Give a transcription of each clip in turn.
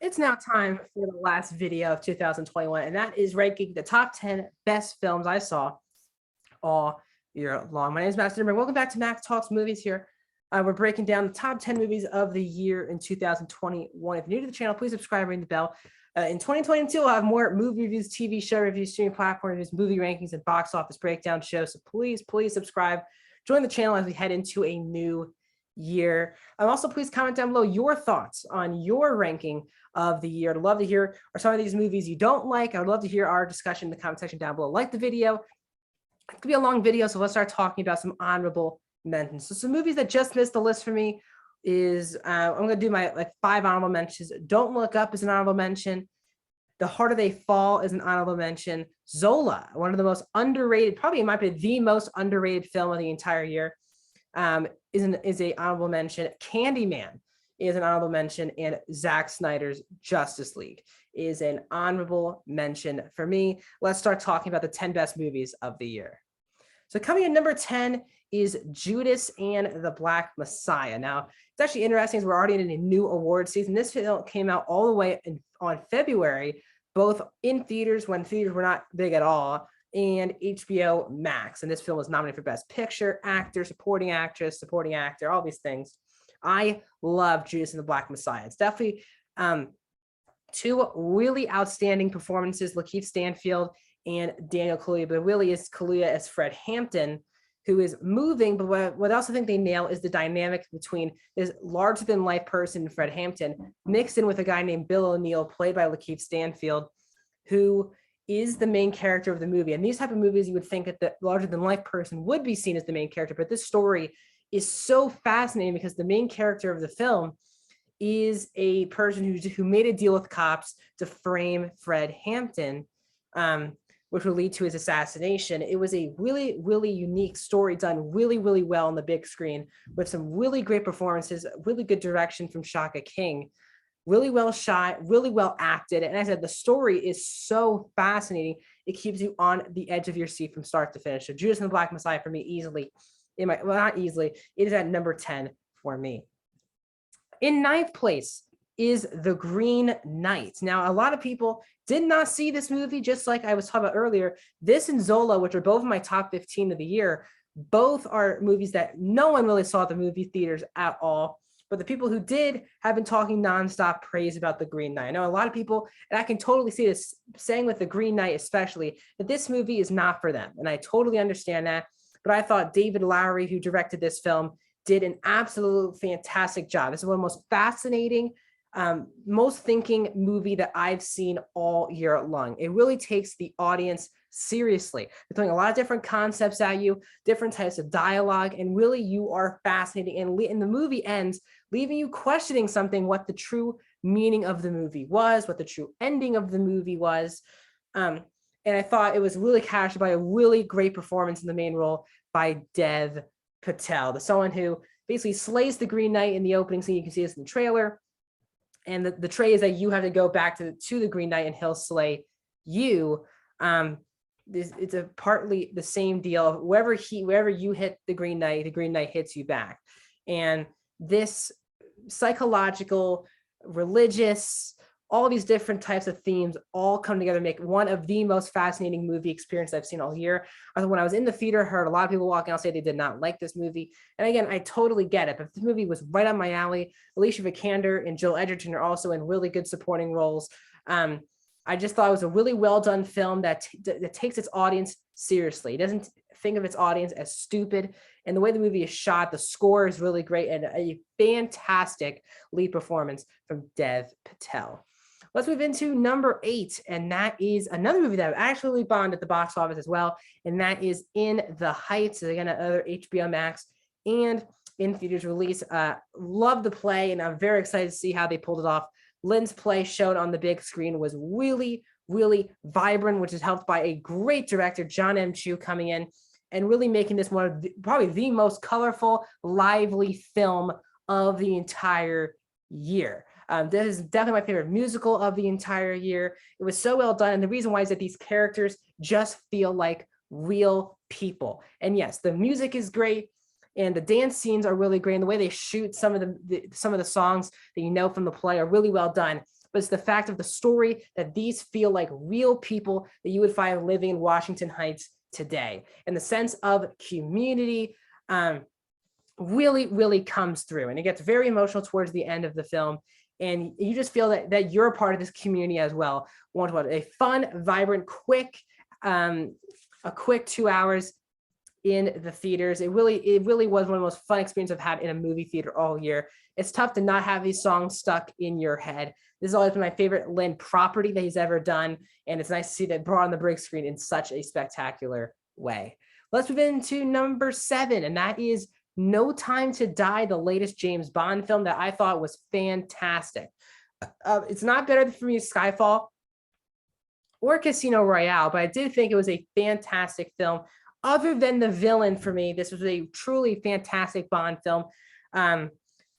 It's now time for the last video of 2021, and that is ranking the top 10 best films I saw all year long. My name is Max Dinberg. Welcome back to Max Talks Movies here. We're breaking down the top 10 movies of the year in 2021. If you're new to the channel, please subscribe, ring the bell. In 2022, we'll have more movie reviews, TV show reviews, streaming platform reviews, movie rankings, and box office breakdown shows. So please subscribe. Join the channel as we head into a new year. Also, please comment down below your thoughts on your ranking of the year. I'd love to hear are some of these movies you don't like. I would love to hear our discussion in the comment section down below. Like the video. It could be a long video, so let's start talking about some honorable mentions. So some movies that just missed the list for me is I'm going to do my 5 honorable mentions. Don't Look Up is an honorable mention. The Harder They Fall is an honorable mention. Zola, one of the most underrated, probably it might be the most underrated film of the entire year, is a honorable mention. Candyman is an honorable mention, and Zack Snyder's Justice League is an honorable mention for me. Let's start talking about the 10 best movies of the year. So coming in number 10 is Judas and the Black Messiah. Now, it's actually interesting as we're already in a new award season. This film came out all the way on February, both in theaters when theaters were not big at all, and HBO Max. And this film was nominated for Best Picture, Actor, Supporting Actress, Supporting Actor, all these things. I love Judas and the Black Messiah. It's definitely two really outstanding performances, Lakeith Stanfield and Daniel Kaluuya, but really is Kaluuya as Fred Hampton, who is moving. But what I also think they nail is the dynamic between this larger-than-life person, Fred Hampton, mixed in with a guy named Bill O'Neill, played by Lakeith Stanfield, who is the main character of the movie. And these type of movies, you would think that the larger-than-life person would be seen as the main character, but this story is so fascinating because the main character of the film is a person who made a deal with cops to frame Fred Hampton, which will lead to his assassination. It was a really, really unique story done really, really well on the big screen with some really great performances, really good direction from Shaka King, really well shot, really well acted. And as I said, the story is so fascinating. It keeps you on the edge of your seat from start to finish. So Judas and the Black Messiah for me easily, well, not easily, it is at number 10 for me. In 9th place is The Green Knight. Now, a lot of people did not see this movie, just like I was talking about earlier. This and Zola, which are both in my top 15 of the year, both are movies that no one really saw at the movie theaters at all. But the people who did have been talking nonstop praise about The Green Knight. I know a lot of people, and I can totally see this, saying with The Green Knight especially, that this movie is not for them. And I totally understand that. But I thought David Lowery, who directed this film, did an absolute fantastic job. This is one of the most fascinating, most thinking movie that I've seen all year long. It really takes the audience seriously. They're throwing a lot of different concepts at you, different types of dialogue, and really you are fascinating. And the movie ends leaving you questioning something, what the true meaning of the movie was, what the true ending of the movie was. And I thought it was really captured by a really great performance in the main role by Dev Patel, the someone who basically slays the Green Knight in the opening scene. You can see this in the trailer. And the trait is that you have to go back to the Green Knight and he'll slay you. It's a partly the same deal. Wherever you hit the Green Knight hits you back. And this psychological, religious, all these different types of themes all come together to make one of the most fascinating movie experiences I've seen all year. When I was in the theater, I heard a lot of people walking out say they did not like this movie. And again, I totally get it, but this movie was right on my alley. Alicia Vikander and Joel Edgerton are also in really good supporting roles. I just thought it was a really well done film that takes its audience seriously. It doesn't think of its audience as stupid. And the way the movie is shot, the score is really great, and a fantastic lead performance from Dev Patel. Let's move into number 8, and that is another movie that actually bombed at the box office as well, and that is In the Heights. Again, another HBO Max and in theaters release. Love the play, and I'm very excited to see how they pulled it off. Lynn's play shown on the big screen was really, really vibrant, which is helped by a great director, John M. Chu, coming in and really making this one of probably the most colorful, lively film of the entire year. This is definitely my favorite musical of the entire year. It was so well done. And the reason why is that these characters just feel like real people. And yes, the music is great. And the dance scenes are really great. And the way they shoot some of the songs that you know from the play are really well done. but it's the fact of the story that these feel like real people that you would find living in Washington Heights today. And the sense of community really, really comes through. And it gets very emotional towards the end of the film. And you just feel that you're a part of this community as well. Want a fun, vibrant, quick, a quick 2 hours in the theaters. It really was one of the most fun experiences I've had in a movie theater all year. It's tough to not have these songs stuck in your head. This has always been my favorite Lynn property that he's ever done. And it's nice to see that brought on the big screen in such a spectacular way. Let's move into number 7, and that is No Time to Die, the latest James Bond film that I thought was fantastic. It's not better for me Skyfall or Casino Royale, but I did think it was a fantastic film. Other than the villain for me, this was a truly fantastic Bond film.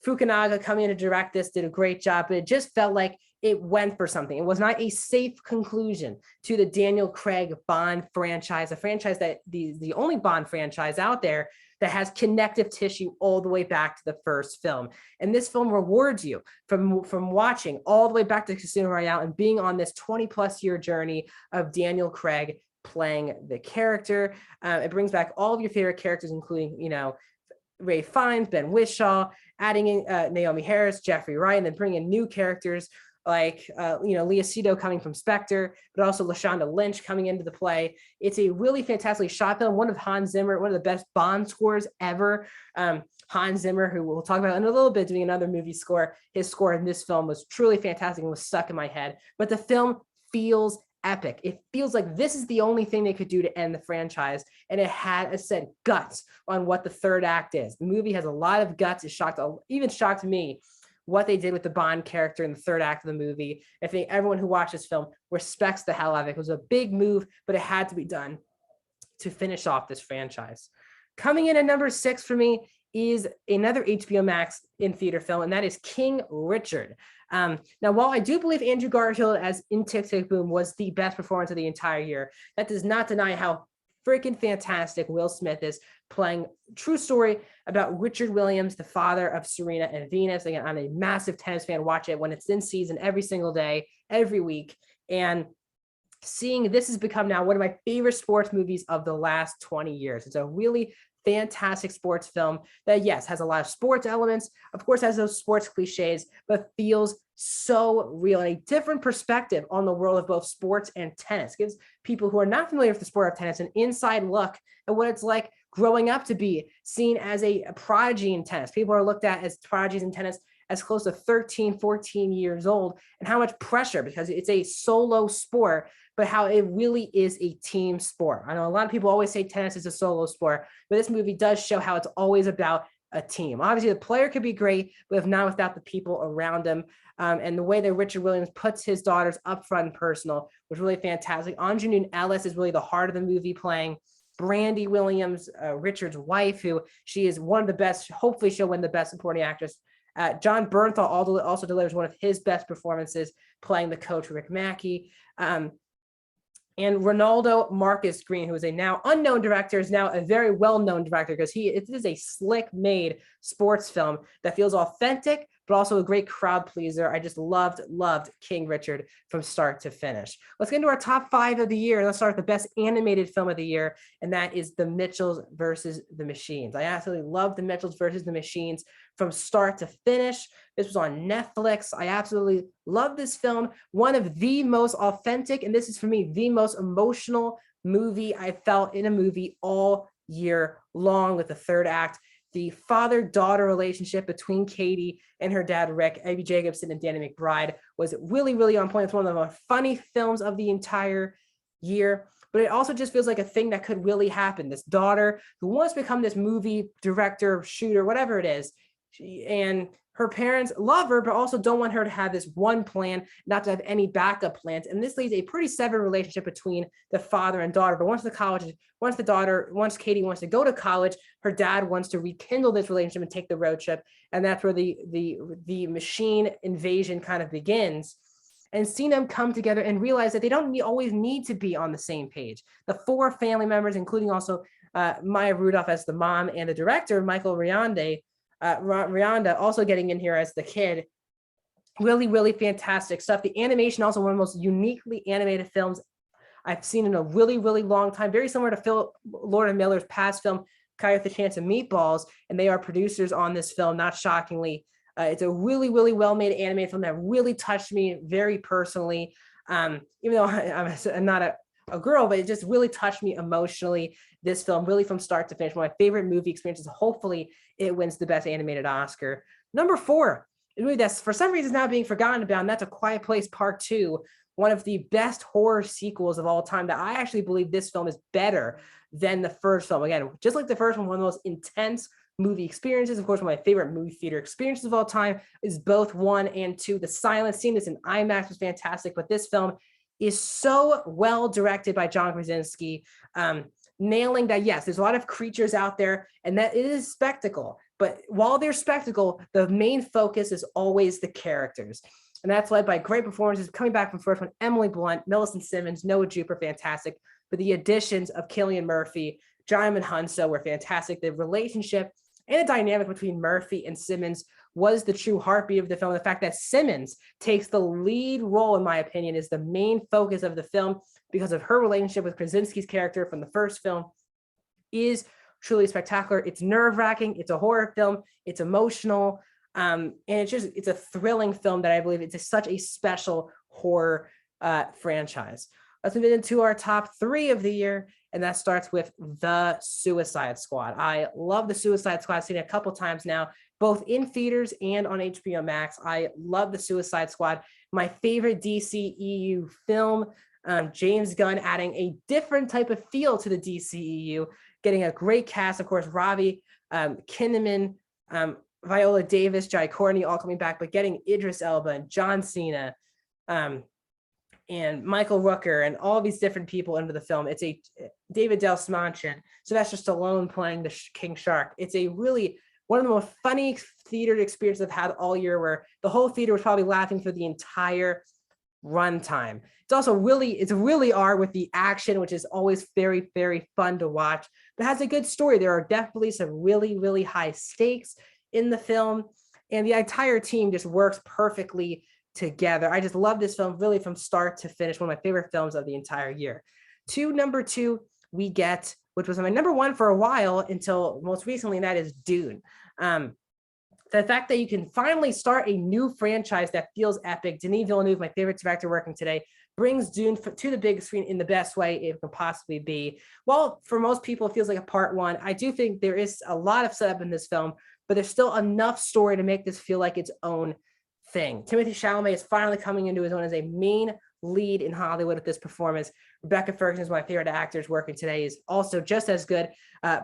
Fukunaga coming in to direct this did a great job, but it just felt like it went for something. It was not a safe conclusion to the Daniel Craig Bond franchise, a franchise that the only Bond franchise out there that has connective tissue all the way back to the first film. And this film rewards you from watching all the way back to Casino Royale and being on this 20+ year journey of Daniel Craig playing the character. It brings back all of your favorite characters, including, Ray Fiennes, Ben Whishaw, adding in Naomi Harris, Jeffrey Wright, and then bringing in new characters like, Leah Seydoux coming from Spectre, but also Lashonda Lynch coming into the play. It's a really fantastically shot film, one of Hans Zimmer, one of the best Bond scores ever. Hans Zimmer, who we'll talk about in a little bit, doing another movie score. His score in this film was truly fantastic and was stuck in my head. But the film feels epic. It feels like this is the only thing they could do to end the franchise. And it had, as said, guts on what the third act is. The movie has a lot of guts. It even shocked me what they did with the Bond character in the third act of the movie. I think everyone who watched this film respects the hell out of it. It was a big move, but it had to be done to finish off this franchise. Coming in at number 6 for me is another HBO Max in theater film, and that is King Richard. Now, while I do believe Andrew Garfield as in Tick, Tick, Boom was the best performance of the entire year, that does not deny how freaking fantastic Will Smith is playing true story about Richard Williams, the father of Serena and Venus. Again, I'm a massive tennis fan. Watch it when it's in season every single day, every week. And seeing this has become now one of my favorite sports movies of the last 20 years. It's a really fantastic sports film that, yes, has a lot of sports elements, of course, has those sports cliches, but feels so real and a different perspective on the world of both sports and tennis. Gives people who are not familiar with the sport of tennis an inside look at what it's like growing up to be seen as a prodigy in tennis. People are looked at as prodigies in tennis as close to 13, 14 years old, and how much pressure, because it's a solo sport, but how it really is a team sport. I know a lot of people always say tennis is a solo sport, but this movie does show how it's always about a team. Obviously, the player could be great, but if not without the people around him. And the way that Richard Williams puts his daughters up front and personal was really fantastic. Anjanou Ellis is really the heart of the movie, playing Brandy Williams, Richard's wife, who she is one of the best. Hopefully, she'll win the best supporting actress. John Bernthal also delivers one of his best performances, playing the coach Rick Mackey. And Ronaldo Marcus Green, who is a now unknown director, is now a very well-known director because it is a slick-made sports film that feels authentic, but also a great crowd pleaser. I just loved King Richard from start to finish. Let's get into our top 5 of the year. Let's start with the best animated film of the year, and that is The Mitchells versus the Machines. I absolutely love The Mitchells versus the Machines from start to finish. This was on Netflix. I absolutely love this film. One of the most authentic, and this is for me, the most emotional movie I felt in a movie all year long, with the third act. The father-daughter relationship between Katie and her dad, Rick, Abby Jacobson, and Danny McBride was really, really on point. It's one of the most funny films of the entire year, but it also just feels like a thing that could really happen. This daughter who wants to become this movie director, shooter, whatever it is, and her parents love her, but also don't want her to have this one plan, not to have any backup plans. And this leads a pretty severed relationship between the father and daughter. But once Katie wants to go to college, her dad wants to rekindle this relationship and take the road trip. And that's where the machine invasion kind of begins. And seeing them come together and realize that they don't always need to be on the same page. The 4 family members, including also Maya Rudolph as the mom and the director, Michael Rianda, also getting in here as the kid, Really, really fantastic stuff. The animation, also one of the most uniquely animated films I've seen in a really, really long time. Very similar to Lord Miller's past film, Coyote with a Chance of Meatballs, and they are producers on this film, not shockingly. It's a really, really well-made animated film that really touched me very personally. Even though I'm not a girl, but it just really touched me emotionally. This film, really from start to finish, one of my favorite movie experiences. Hopefully, it wins the Best Animated Oscar. Number 4, a movie that's for some reason now being forgotten about, and that's A Quiet Place Part 2, one of the best horror sequels of all time. That I actually believe this film is better than the first film. Again, just like the first one of the most intense movie experiences. Of course, one of my favorite movie theater experiences of all time is both 1 and 2. The silence, seeing this in IMAX was fantastic, but this film is so well directed by John Krasinski, nailing that, yes, there's a lot of creatures out there and that it is spectacle. But while there's spectacle, the main focus is always the characters. And that's led by great performances coming back from first one, Emily Blunt, Millicent Simmons, Noah Jupe, fantastic. But the additions of Cillian Murphy, Djimon Hounsou were fantastic. The relationship and the dynamic between Murphy and Simmons was the true heartbeat of the film. The fact that Simmons takes the lead role, in my opinion, is the main focus of the film because of her relationship with Krasinski's character from the first film is truly spectacular. It's nerve-wracking. It's a horror film. It's emotional. And it's a thrilling film that I believe it's such a special horror franchise. Let's move into our top 3 of the year, and that starts with The Suicide Squad. I love The Suicide Squad. I've seen it a couple times now, both in theaters and on HBO Max. I love The Suicide Squad. My favorite DCEU film. James Gunn adding a different type of feel to the DCEU, getting a great cast, of course, Robbie Kinnaman, Viola Davis, Jai Courtney, all coming back, but getting Idris Elba and John Cena, and Michael Rooker and all these different people into the film. It's a David Dastmalchian, Sylvester Stallone playing the King Shark. It's a really one of the most funny theater experiences I've had all year, where the whole theater was probably laughing for the entire runtime. It's really art with the action, which is always very, very fun to watch, but has a good story. There are definitely some really, really high stakes in the film, and the entire team just works perfectly together. I just love this film really from start to finish. One of my favorite films of the entire year. Number 2, we get, which was my number 1 for a while until most recently, and that is Dune. The fact that you can finally start a new franchise that feels epic. Denis Villeneuve, my favorite director working today, brings Dune to the big screen in the best way it can possibly be. Well, for most people, it feels like a part 1. I do think there is a lot of setup in this film, but there's still enough story to make this feel like its own thing. Timothée Chalamet is finally coming into his own as a main lead in Hollywood with this performance. Rebecca Ferguson is one of my favorite actors working today, is also just as good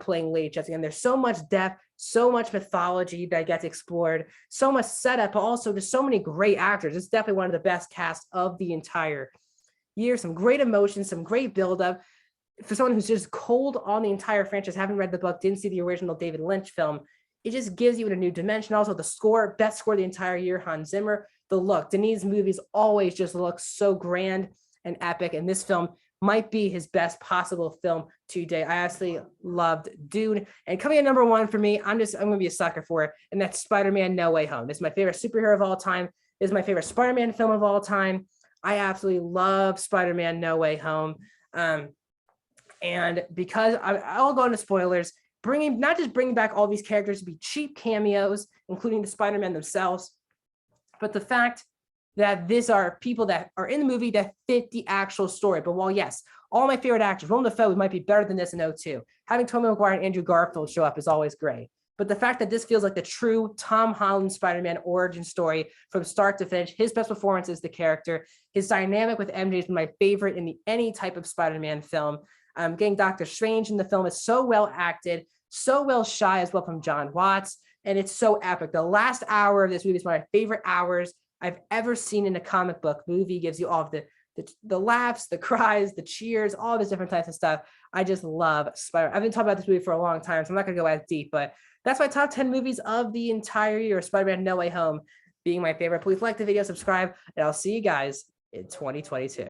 playing Lady Jessica. And there's so much depth, so much mythology that gets explored, so much setup, but also just so many great actors. It's definitely one of the best casts of the entire year. Some great emotions, some great buildup. For someone who's just cold on the entire franchise, haven't read the book, didn't see the original David Lynch film, it just gives you a new dimension. Also, the score, best score of the entire year, Hans Zimmer. The look, Denis' movies always just look so grand and epic, and this film might be his best possible film to date. I absolutely loved Dune, and coming in number 1 for me, I'm gonna be a sucker for it, and that's Spider-Man No Way Home. This is my favorite superhero of all time. This is my favorite Spider-Man film of all time. I absolutely love Spider-Man No Way Home, and because I'll go into spoilers. Not just bringing back all these characters to be cheap cameos, including the Spider-Man themselves, but the fact that these are people that are in the movie that fit the actual story. But while, yes, all my favorite actors, Willem Dafoe might be better than this in 2002. Having Tobey Maguire and Andrew Garfield show up is always great. But the fact that this feels like the true Tom Holland Spider-Man origin story from start to finish, his best performance is the character. His dynamic with MJ is my favorite in any type of Spider-Man film. Getting Doctor Strange in the film is so well acted, so well shot as well from John Watts, and it's so epic. The last hour of this movie is one of my favorite hours I've ever seen in a comic book movie. Gives you all of the laughs, the cries, the cheers, all this different types of stuff. I just love Spider. I've been talking about this movie for a long time, so I'm not gonna go as deep, but that's my top 10 movies of the entire year. Spider-Man No Way Home being my favorite. Please like the video, subscribe, and I'll see you guys in 2022.